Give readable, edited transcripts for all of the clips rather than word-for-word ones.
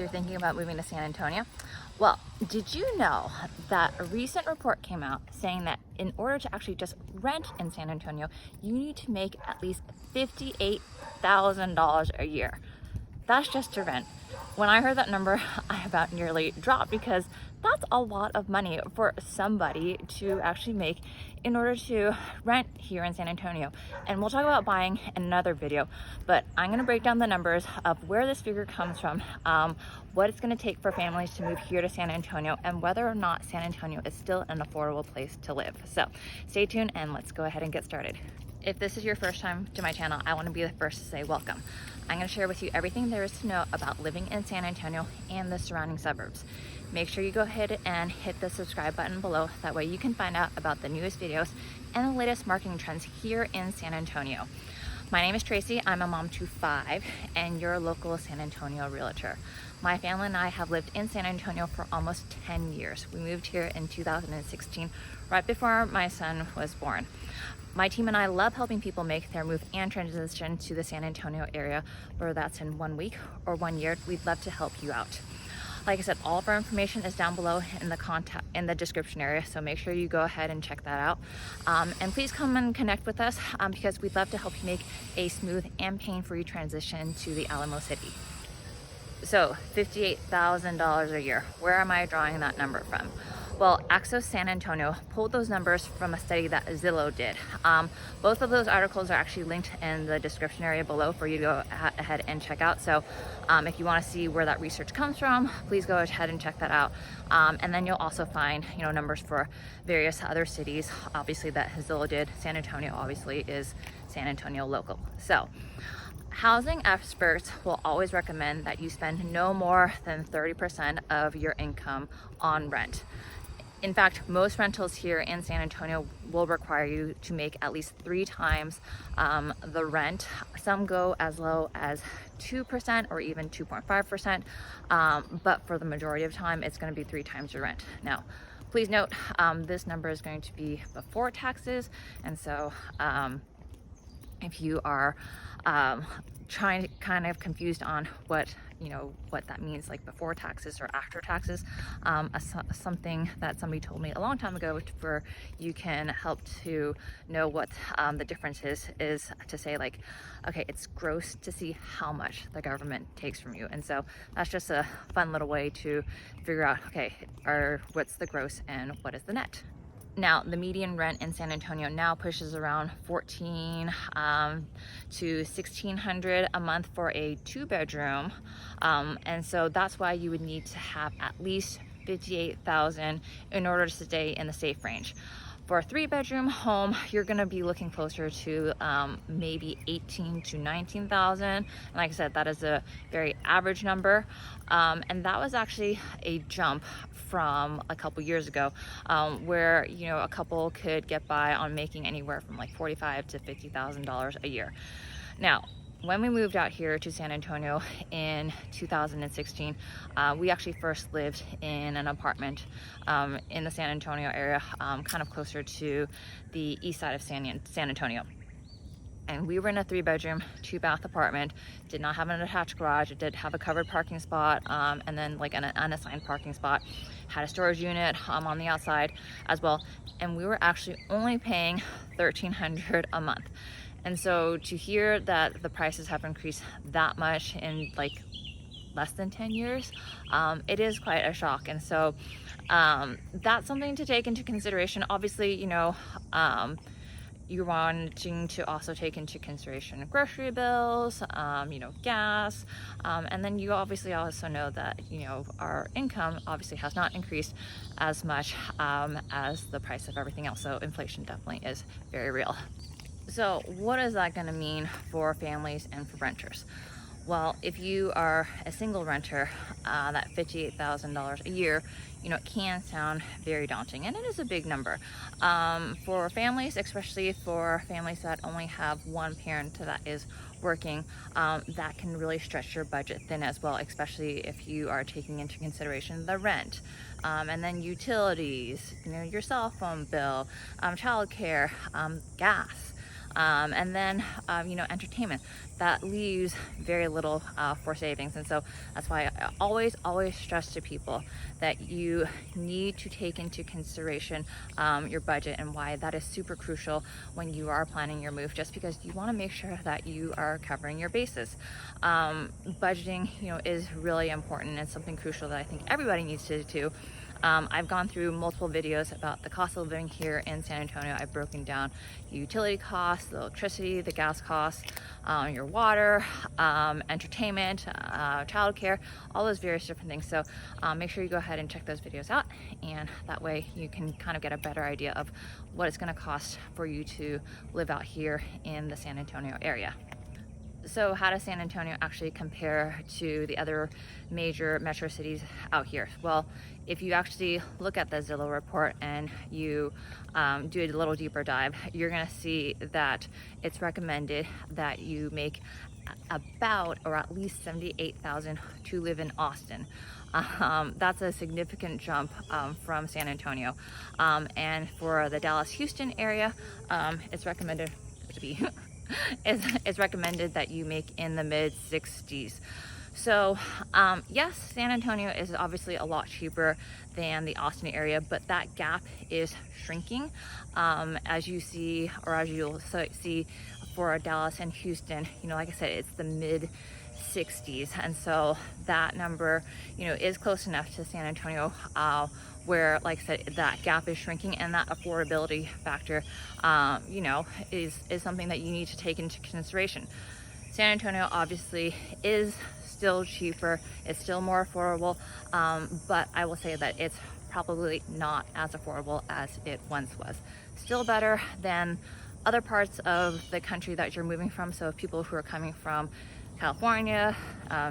you're thinking about moving to San Antonio? Well, did you know that a recent report came out saying that in order to actually just rent in San Antonio, you need to make at least $58,000 a year. That's just to rent. When I heard that number, I about nearly dropped because that's a lot of money for somebody to actually make in order to rent here in San Antonio. And we'll talk about buying in another video, but I'm gonna break down the numbers of where this figure comes from, what it's gonna take for families to move here to San Antonio, and whether or not San Antonio is still an affordable place to live. So stay tuned and let's go ahead and get started. If this is your first time to my channel, I want to be the first to say welcome. I'm going to share with you everything there is to know about living in San Antonio and the surrounding suburbs. Make sure you go ahead and hit the subscribe button below. That way you can find out about the newest videos and the latest marketing trends here in San Antonio. My name is Tracy. I'm a mom to 5 and your local San Antonio realtor. My family and I have lived in San Antonio for almost 10 years. We moved here in 2016, right before my son was born. My team and I love helping people make their move and transition to the San Antonio area, whether that's in 1 week or 1 year. We'd love to help you out. Like I said, all of our information is down below in the description area, so make sure you go ahead and check that out. And please come and connect with us because we'd love to help you make a smooth and pain-free transition to the Alamo City. So $58,000 a year, where am I drawing that number from? Well, Axos San Antonio pulled those numbers from a study that Zillow did. Both of those articles are actually linked in the description area below for you to go ahead and check out. So if you want to see where that research comes from, please go ahead and check that out. And then you'll also find, numbers for various other cities, obviously that Zillow did. San Antonio obviously is San Antonio local. So housing experts will always recommend that you spend no more than 30% of your income on rent. In fact, most rentals here in San Antonio will require you to make at least 3 times the rent. Some go as low as 2% or even 2.5%, but for the majority of time, it's going to be 3 times your rent. Now, please note, this number is going to be before taxes, and so if you are trying to kind of confused on what that means, like before taxes or after taxes, something that somebody told me a long time ago where you can help to know what the difference is to say, like, okay, it's gross to see how much the government takes from you. And so that's just a fun little way to figure out, okay, what's the gross and what is the net. Now, the median rent in San Antonio now pushes around $1,400 to $1,600 a month for a 2-bedroom. And so that's why you would need to have at least $58,000 in order to stay in the safe range. For a 3-bedroom home, you're going to be looking closer to maybe $18,000 to $19,000. And like I said, that is a very average number. And that was actually a jump from a couple years ago, where a couple could get by on making anywhere from like $45,000 to $50,000 a year. Now, when we moved out here to San Antonio in 2016, we actually first lived in an apartment in the San Antonio area, kind of closer to the east side of San Antonio. And we were in a 3-bedroom, 2-bath apartment, did not have an attached garage. It did have a covered parking spot, and then like an unassigned parking spot, had a storage unit on the outside as well. And we were actually only paying $1,300 a month. And so to hear that the prices have increased that much in like less than 10 years, it is quite a shock. And so that's something to take into consideration. Obviously, you're wanting to also take into consideration grocery bills, gas, and then you obviously also know that, our income obviously has not increased as much as the price of everything else. So inflation definitely is very real. So what is that going to mean for families and for renters? Well, if you are a single renter, that $58,000 a year, it can sound very daunting, and it is a big number. For families, especially for families that only have one parent that is working, that can really stretch your budget thin as well, especially if you are taking into consideration the rent, and then utilities, your cell phone bill, childcare, gas. And then, entertainment. That leaves very little for savings. And so that's why I always stress to people that you need to take into consideration your budget, and why that is super crucial when you are planning your move, just because you want to make sure that you are covering your bases. Budgeting, is really important and something crucial that I think everybody needs to do. I've gone through multiple videos about the cost of living here in San Antonio. I've broken down utility costs, the electricity, the gas costs, your water, entertainment, childcare, all those various different things. So make sure you go ahead and check those videos out, and that way you can kind of get a better idea of what it's going to cost for you to live out here in the San Antonio area. So how does San Antonio actually compare to the other major metro cities out here? Well, if you actually look at the Zillow report and you do a little deeper dive, you're going to see that it's recommended that you make about, or at least, $78,000 to live in Austin. That's a significant jump from San Antonio. And for the Dallas-Houston area, it's recommended to be it's recommended that you make in the mid 60s. So yes, San Antonio is obviously a lot cheaper than the Austin area, but that gap is shrinking, as you see, or as you'll see for Dallas and Houston. Like I said, it's the mid 60s, and so that number is close enough to San Antonio, where, like I said, that gap is shrinking, and that affordability factor is something that you need to take into consideration. San Antonio obviously is still cheaper, it's still more affordable, but I will say that it's probably not as affordable as it once was. Still better than other parts of the country that you're moving from. So people who are coming from California,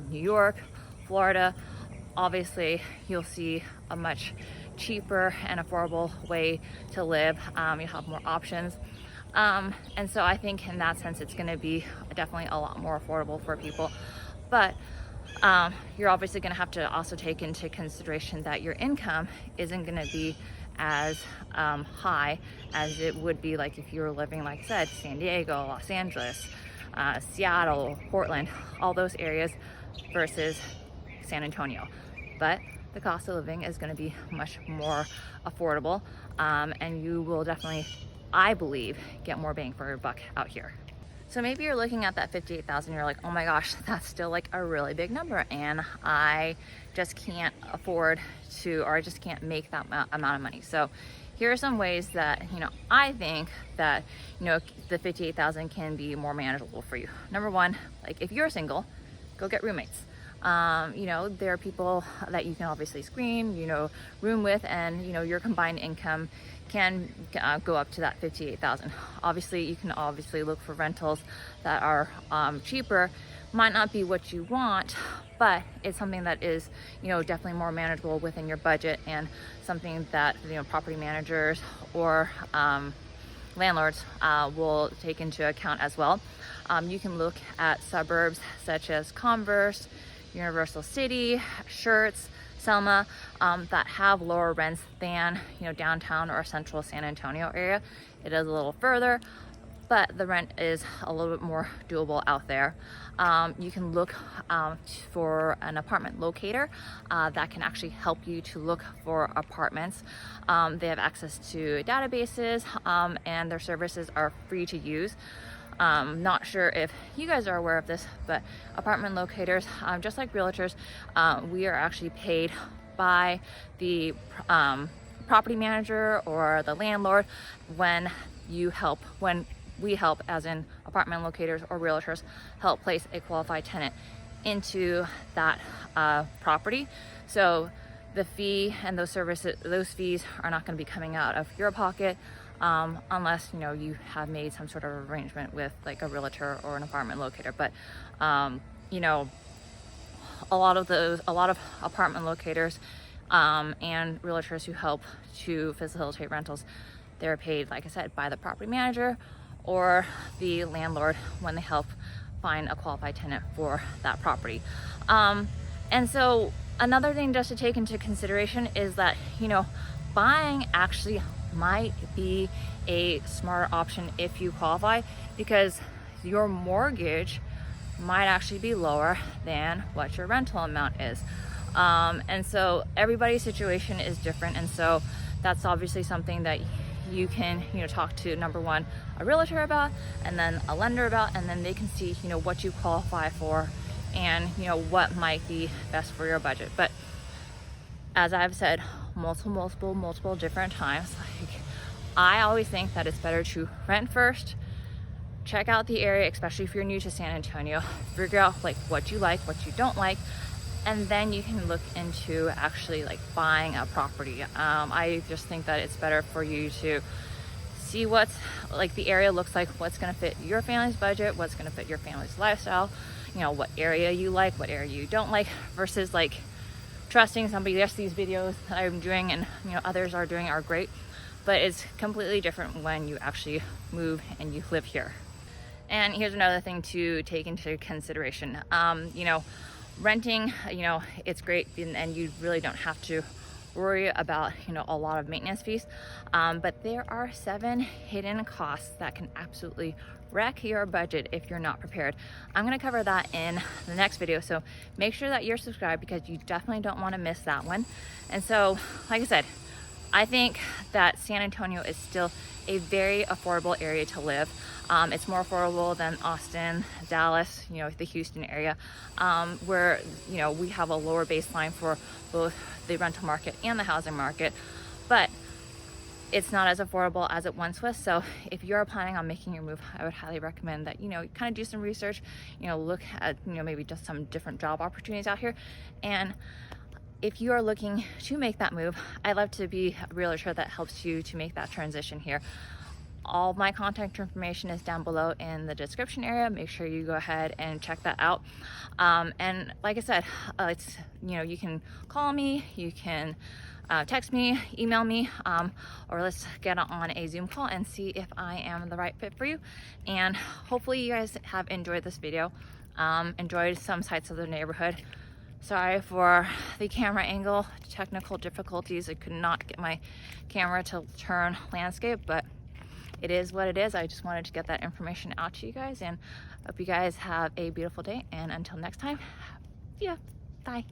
New York, Florida, obviously you'll see a much cheaper and affordable way to live. You have more options. And so I think in that sense, it's going to be definitely a lot more affordable for people. But you're obviously going to have to also take into consideration that your income isn't going to be as high as it would be like if you were living, like I said, San Diego, Los Angeles, Seattle, Portland, all those areas versus San Antonio. But the cost of living is going to be much more affordable, and you will definitely, I believe, get more bang for your buck out here. So maybe you're looking at that 58,000, you're like, oh my gosh, that's still like a really big number, and I just can't afford to, or I just can't make that amount of money. So here are some ways that, I think that, the 58,000 can be more manageable for you. Number one, like if you're single, go get roommates. There are people that you can obviously screen, room with, and, your combined income can go up to that 58,000. Obviously, you can look for rentals that are cheaper. Might not be what you want, but it's something that is, definitely more manageable within your budget, and something that, property managers or landlords will take into account as well. You can look at suburbs such as Converse, Universal City, Schertz, Selma, that have lower rents than downtown or central San Antonio area. It is a little further, but the rent is a little bit more doable out there. You can look for an apartment locator that can actually help you to look for apartments. They have access to databases, and their services are free to use. Not sure if you guys are aware of this, but apartment locators, just like realtors, we are actually paid by the property manager or the landlord when we help, as in apartment locators or realtors, help place a qualified tenant into that property. So the fee and those fees are not going to be coming out of your pocket, unless you have made some sort of arrangement with like a realtor or an apartment locator. But a lot of apartment locators and realtors who help to facilitate rentals, they're paid, like I said, by the property manager or the landlord when they help find a qualified tenant for that property. And so another thing just to take into consideration is that buying actually might be a smarter option if you qualify, because your mortgage might actually be lower than what your rental amount is. And so everybody's situation is different, and so that's obviously something that you can, talk to, number one, a realtor about, and then a lender about, and then they can see, what you qualify for and, what might be best for your budget. But as I've said multiple different times, like, I always think that it's better to rent first, check out the area, especially if you're new to San Antonio, figure out like what you like, what you don't like, and then you can look into actually like buying a property. I just think that it's better for you to see what's like the area looks like, what's going to fit your family's budget, what's going to fit your family's lifestyle, what area you like, what area you don't like, versus like trusting somebody. Yes, these videos that I'm doing and others are doing are great, but it's completely different when you actually move and you live here. And here's another thing to take into consideration. Renting, it's great, and you really don't have to worry about, a lot of maintenance fees. But there are 7 hidden costs that can absolutely wreck your budget if you're not prepared. I'm going to cover that in the next video, so make sure that you're subscribed, because you definitely don't want to miss that one. And so, like I said, I think that San Antonio is still a very affordable area to live. It's more affordable than Austin, Dallas, the Houston area, where, we have a lower baseline for both the rental market and the housing market, but it's not as affordable as it once was. So if you're planning on making your move, I would highly recommend that, kind of do some research, look at, maybe just some different job opportunities out here. And if you are looking to make that move, I'd love to be a realtor that helps you to make that transition here. All of my contact information is down below in the description area. Make sure you go ahead and check that out. And like I said, it's, you can call me, you can text me, email me, or let's get on a Zoom call and see if I am the right fit for you. And hopefully you guys have enjoyed this video, enjoyed some sights of the neighborhood. Sorry for the camera angle, technical difficulties. I could not get my camera to turn landscape, but it is what it is. I just wanted to get that information out to you guys, and hope you guys have a beautiful day. And until next time, see ya. Bye.